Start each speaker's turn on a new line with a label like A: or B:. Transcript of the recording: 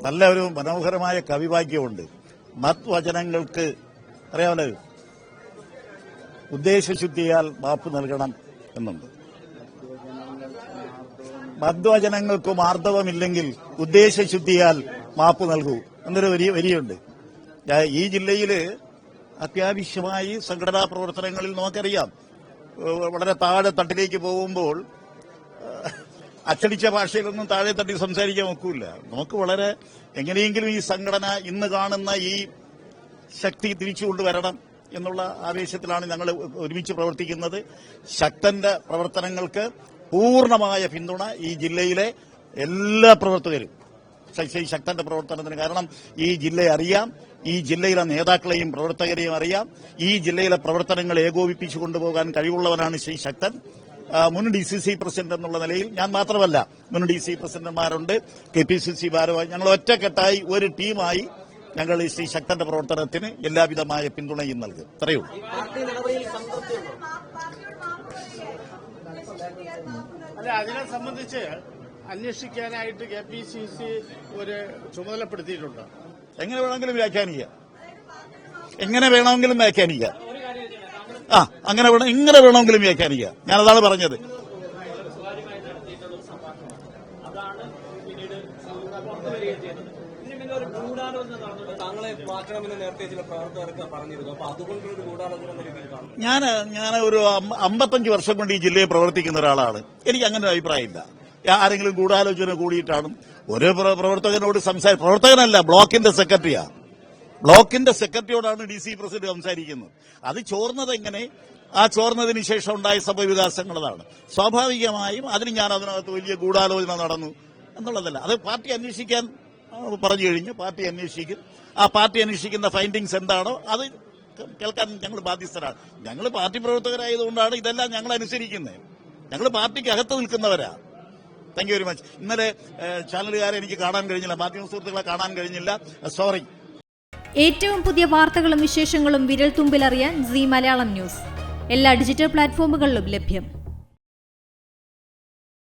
A: നല്ല ഒരു മനോഹരമായ കവിവാക്യമുണ്ട്. മത്വചനങ്ങൾക്ക് അറിയാമല്ലോ, ഉദ്ദേശശുദ്ധിയാൽ മാപ്പ് നൽകണം എന്നുണ്ട്. മദ്വചനങ്ങൾക്കും ആർദ്രവമില്ലെങ്കിൽ ഉദ്ദേശശുദ്ധിയാൽ മാപ്പ് നൽകൂ എന്നൊരു വരിയുണ്ട്. ഈ ജില്ലയിൽ അത്യാവശ്യമായി സംഘടനാ പ്രവർത്തനങ്ങളിൽ നമുക്കറിയാം, വളരെ താഴെ തട്ടിലേക്ക് പോകുമ്പോൾ അച്ചടിച്ച ഭാഷയിലൊന്നും താഴെ തട്ടി സംസാരിക്കാൻ നോക്കൂല. നമുക്ക് വളരെ എങ്ങനെയെങ്കിലും ഈ സംഘടന ഇന്ന് കാണുന്ന ഈ ശക്തി തിരിച്ചു കൊണ്ടുവരണം എന്നുള്ള ആവേശത്തിലാണ് ഞങ്ങൾ ഒരുമിച്ച് പ്രവർത്തിക്കുന്നത്. ശക്തന്റെ പ്രവർത്തനങ്ങൾക്ക് പൂർണ്ണമായ പിന്തുണ ഈ ജില്ലയിലെ എല്ലാ പ്രവർത്തകരും ശക്തന്റെ പ്രവർത്തനത്തിന്. കാരണം ഈ ജില്ലയെ അറിയാം, ഈ ജില്ലയിലെ നേതാക്കളെയും പ്രവർത്തകരെയും അറിയാം. ഈ ജില്ലയിലെ പ്രവർത്തനങ്ങൾ ഏകോപിപ്പിച്ചു കൊണ്ടുപോകാൻ കഴിവുള്ളവനാണ് ശ്രീ ശക്തൻ. മുൻ DCC പ്രസിഡന്റ് എന്നുള്ള നിലയിൽ ഞാൻ മാത്രമല്ല, മുൻ DC പ്രസിഡന്റുമാരുണ്ട്, KPCC ഭാരവാഹി, ഞങ്ങൾ ഒറ്റക്കെട്ടായി ഒരു ടീമായി ഞങ്ങൾ ഈ ശ്രീ ശക്തന്റെ പ്രവർത്തനത്തിന് എല്ലാവിധമായ പിന്തുണയും നൽകും. ഇത്രയേ ഉള്ളൂ.
B: അല്ല, അതിനെ സംബന്ധിച്ച് അന്വേഷിക്കാനായിട്ട് KPCC ഒരു ചുമതലപ്പെടുത്തിയിട്ടുണ്ട്.
A: എങ്ങനെ വേണമെങ്കിലും വ്യാഖ്യാനിക്കാം. എങ്ങനെ വേണമെങ്കിലും വ്യാഖ്യാനിക്കാം. ഞാനതാണ് പറഞ്ഞത്. ഞാൻ ഒരു 55 വർഷം കൊണ്ട് ഈ ജില്ലയിൽ പ്രവർത്തിക്കുന്ന ഒരാളാണ്. എനിക്ക് അങ്ങനെ ഒരു അഭിപ്രായമില്ല. ആരെങ്കിലും ഗൂഢാലോചന കൂടിയിട്ടാണ് ഒരു പ്രവർത്തകനോട് പ്രവർത്തകനല്ല, ബ്ലോക്കിന്റെ സെക്രട്ടറിയാണ്. ബ്ലോക്കിന്റെ സെക്രട്ടറിയോടാണ് DC പ്രസിഡന്റ് സംസാരിക്കുന്നത്. അത് ചോർന്നത് എങ്ങനെ, ആ ചോർന്നതിന് ശേഷം ഉണ്ടായ സംഭവവികാസങ്ങളതാണ്. സ്വാഭാവികമായും അതിനകത്ത് വലിയ ഗൂഢാലോചന നടന്നു എന്നുള്ളതല്ല. അത് പാർട്ടി അന്വേഷിക്കാൻ പറഞ്ഞു കഴിഞ്ഞു, പാർട്ടി അന്വേഷിക്കും. ആ പാർട്ടി അന്വേഷിക്കുന്ന ഫൈൻഡിങ്സ് എന്താണോ അത് കേൾക്കാൻ ഞങ്ങൾ ബാധ്യസ്ഥരാണ്. ഞങ്ങൾ പാർട്ടി പ്രവർത്തകരായതുകൊണ്ടാണ് ഇതെല്ലാം ഞങ്ങൾ അനുസരിക്കുന്നത്. ഞങ്ങൾ പാർട്ടിക്ക് അകത്ത് നിൽക്കുന്നവരാ. Thank you very much. ഇന്നലെ ചാനലുകാരെ എനിക്ക് കാണാൻ കഴിഞ്ഞില്ല, മാധ്യമ സുഹൃത്തുക്കളെ കാണാൻ കഴിഞ്ഞില്ല, സോറി.
C: ഏറ്റവും പുതിയ വാർത്തകളും വിശേഷങ്ങളും വിരൽ തുമ്പിലറിയാൻ Zee മലയാളം ന്യൂസ് എല്ലാ ഡിജിറ്റൽ പ്ലാറ്റ്ഫോമുകളിലും ലഭ്യം.